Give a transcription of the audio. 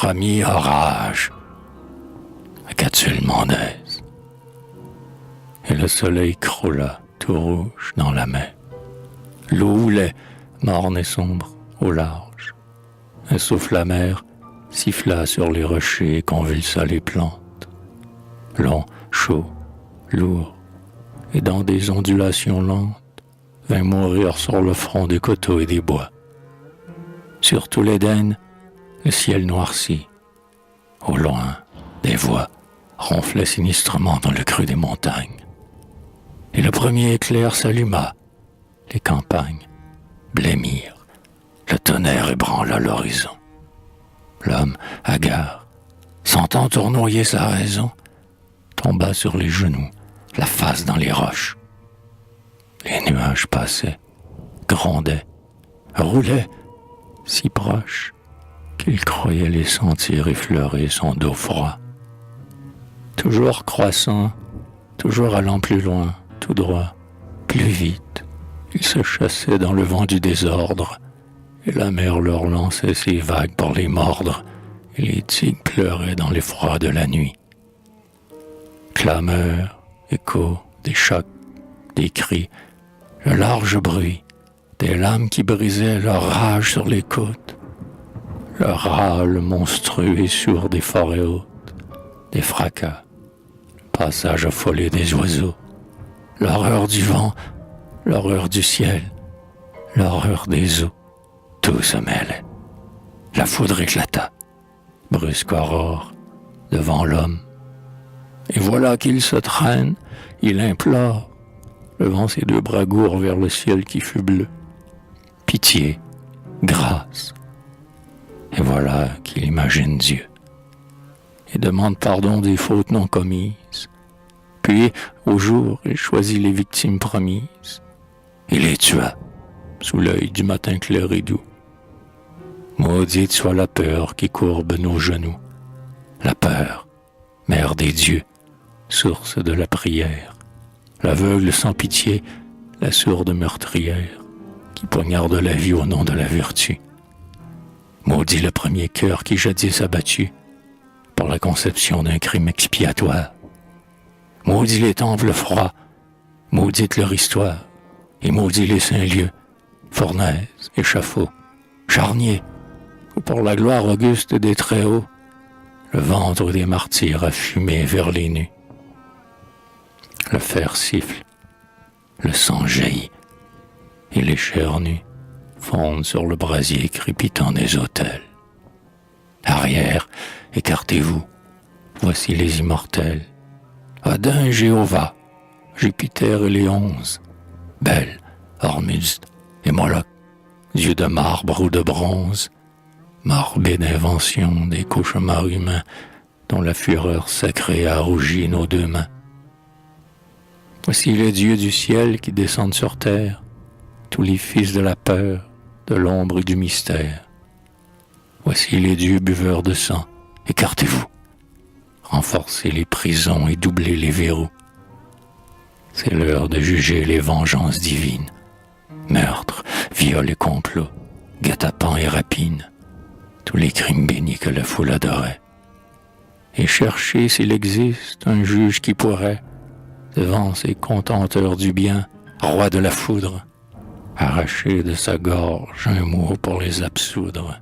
premier orage. Qu'as-tu le mondaise? Et le soleil croula, tout rouge, dans la mer. L'eau houlait, morne et sombre, au large. Un souffle amer siffla sur les rochers et convulsa les plantes. Long, chaud, lourd, et dans des ondulations lentes, vint mourir sur le front des coteaux et des bois. Sur tout l'Éden, le ciel noirci. Au loin, des voix ronflaient sinistrement dans le creux des montagnes. Et le premier éclair s'alluma. Les campagnes blêmirent. Le tonnerre ébranla l'horizon. L'homme, hagard, sentant tournoyer sa raison, tomba sur les genoux, la face dans les roches. Les nuages passaient, grondaient, roulaient, si proches qu'il croyait les sentir effleurer son dos froid. Toujours croissant, toujours allant plus loin, tout droit, plus vite, ils se chassaient dans le vent du désordre, et la mer leur lançait ses vagues pour les mordre, et les tigres pleuraient dans l'effroi de la nuit. Clameurs, échos, des chocs, des cris, le large bruit, des lames qui brisaient leur rage sur les côtes, le râle monstrueux et sourd des forêts hautes, des fracas, le passage affolé des oiseaux, l'horreur du vent, l'horreur du ciel, l'horreur des eaux, tout se mêlait. La foudre éclata, brusque aurore, devant l'homme. Et voilà qu'il se traîne, il implore, levant ses deux bras gourds vers le ciel qui fut bleu. Pitié, grâce. Et voilà qu'il imagine Dieu et demande pardon des fautes non commises. Puis, au jour, il choisit les victimes promises. Il les tua, sous l'œil du matin clair et doux. Maudite soit la peur qui courbe nos genoux. La peur, mère des dieux, source de la prière. L'aveugle sans pitié, la sourde meurtrière, qui poignarde la vie au nom de la vertu. Maudit le premier cœur qui jadis a battu pour la conception d'un crime expiatoire. Maudit les temples froids, maudite leur histoire, et maudit les saints lieux, fournaises, échafauds, charniers, où pour la gloire auguste des Très-Hauts, le ventre des martyrs a fumé vers les nus. Le fer siffle, le sang jaillit, et les chairs nues fondent sur le brasier crépitant des autels. Arrière, écartez-vous, voici les immortels. Odin et Jéhovah, Jupiter et les 11, Bel, Hormuzd et Moloch, dieux de marbre ou de bronze, morbide invention des cauchemars humains dont la fureur sacrée a rougi nos deux mains. Voici les dieux du ciel qui descendent sur terre, tous les fils de la peur, de l'ombre et du mystère. Voici les dieux buveurs de sang, écartez-vous, renforcez les prisons et doublez les verrous. C'est l'heure de juger les vengeances divines, meurtres, viols et complots, guet-apens et rapines, tous les crimes bénis que la foule adorait. Et cherchez s'il existe un juge qui pourrait, devant ces contenteurs du bien, roi de la foudre, arracher de sa gorge un mot pour les absoudre.